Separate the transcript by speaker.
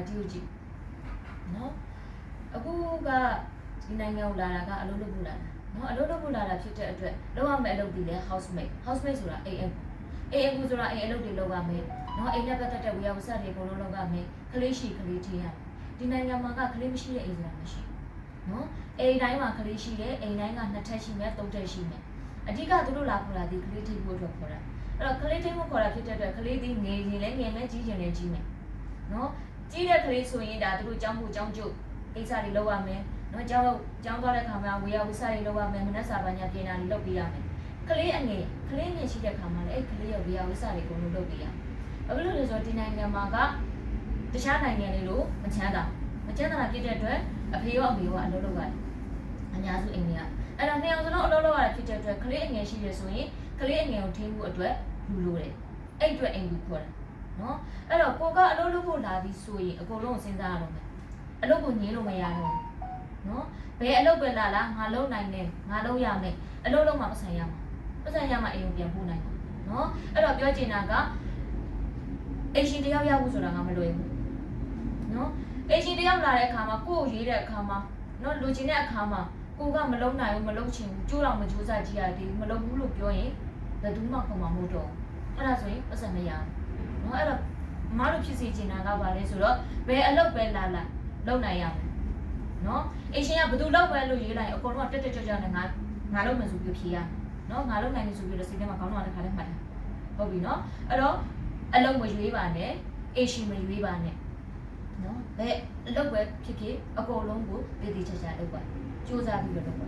Speaker 1: ဒီလိုကြည့်နော်အခုကဒီနိုင်ငံကိုလာတာကအလုပ်လုပ်ဖို့လာတာနော်အလုပ်လုပ်ဖို့လာတာဖြစ်တဲ့အတွက်လုပ်ရမယ့်အလုပ်တွေလည်း housemate ဆိုတာ AM ဆိုတာအိမ်အလုပ်တွေလုပ်ရမယ်နော်အိမ်နဲ့ပတ်သက်တဲ့ဝေယဝစ္စတွေအကုန်လုံးလုပ်ရမယ်ကလေးရှိကလေးထည့်ရဒီနိုင်ငံမှာကကလေးမရှိတဲ့အိမ်ဆိုတာမရှိနော်အိမ်တိုင်းမှာကလေးရှိတယ်အိမ်တိုင်းက2ထပ်ရှိမယ်3ထပ်ရှိမယ်အဓိကသူတို့လာခေါ်တာဒီကလေးထိဖို့အတွက်ခေါ်တာအဲ့တော့ကလေးထိဖို့ခေါ်တာဖြစ်တဲ့အတွက်ကလေးဒီငယ်ရင်လည်းငယ်မယ်ကြီးရင်လည်းကြီးမယ်နော်ကြီးတဲ့ကလေးဆိုရင်ဒါသူတို့ကျောင်းဖို့ကျောင်းကျုပ်ကိစ္စတွေလုပ်ရမယ်နော်ကျောင်းသွားတဲ့ခါမှာဝေယဝစ္စတွေလုပ်ရမယ်မနက်စာပညာပြင်တာတွေလုပ်ပေးရမယ်ကလေးငယ်ရှိတဲ့ခါမှာလည်းအဲ့ကလေးရဲ့ဝေယဝစ္စတွေအကုန်လုံးလုပ်ပေးရဘာဖြစ်လို့လဲဆိုတော့ဒီနိုင်ငံမှာကတခြားနိုင်ငံတွေလိုမချမ်းသာတာဖြစ်တဲ့အတွက်အဖေရောအမေရောအလုပ်လုပ်ရတယ်အများစုအိမ်တွေကအဲ့တော့နှစ်ယောက်စလုံးအလုပ်လုပ်ရတာဖြစ်တဲ့အတွက်ကလေးငယ်ရှိရဆိုရင်ကလေးငယ်ကိုထိန်းဖို့အတွက်လူလိုတယ်အဲ့အတွက်အိမ်လူခေါ်တာနော်အဲ့တော့ကိုကအလုပ်လုပ်ဖို့လာပြီးဆိုရင်အကုန်လုံးစဉ်းစားရတော့မယ်အလုပ်ကိုညင်းလို့မရတော့ဘူးနော်ဘယ်အလုပ်ပဲလာငါလုပ်နိုင်တယ်ငါလုပ်ရမယ်အလုပ်လုပ်မှပတ်စံရမှာအိမ်ကိုပြန်ပို့နိုင်မှာနော်အဲ့တော့ပြောချင်တာကအိမ်ရှင်တယောက်ရဖို့ဆိုတာငါမလွယ်ဘူးနော်အိမ်ရှင်တယောက်လာတဲ့အခါမှာကိုယ်ကိုရေးတဲ့အခါမှာနော်လူချင်းတဲ့အခါမှာကိုကမလုံးနိုင်ဘူးမလုံးချင်ဘူးကြိုးတော်မကြိုးစားကြည့်ရတယ်မလုံးဘူးလို့ပြောရင်ဘယ်သူမှခေါ်မှာမဟုတ်တော့အဲ့ဒါဆိုရင်ပတ်စံမရဘူးနော်အဲ့တော့မမတို့ဖြစ်စီချင်တာကဘာလဲဆိုတော့ဘယ်အလုပ်ပဲလာလုပ်နိုင်ရမယ်နော်အိမ်ရှင်ကဘယ်သူလုပ်ပဲလို့ရေးလိုက်အကုန်လုံးကတက်ကြွနဲ့ငါလုပ်မယ်ဆိုပြီးဖြေရနော်ငါလုပ်နိုင်ပြီဆိုပြီးတော့စိတ်ထဲမှာခေါင်းတော့တစ်ခါလေးမှတ်တာဟုတ်ပြီနော်အဲ့တော့အလုပ်မရွေးပါနဲ့အိမ်ရှင်မရွေးပါနဲ့နော်ဘယ်အလုပ်ပဲဖြစ်ဖြစ်အကုန်လုံးကိုတည်တည်ချာချာလုပ်ပါစူးစမ်းပြီးတော့လုပ်ပါ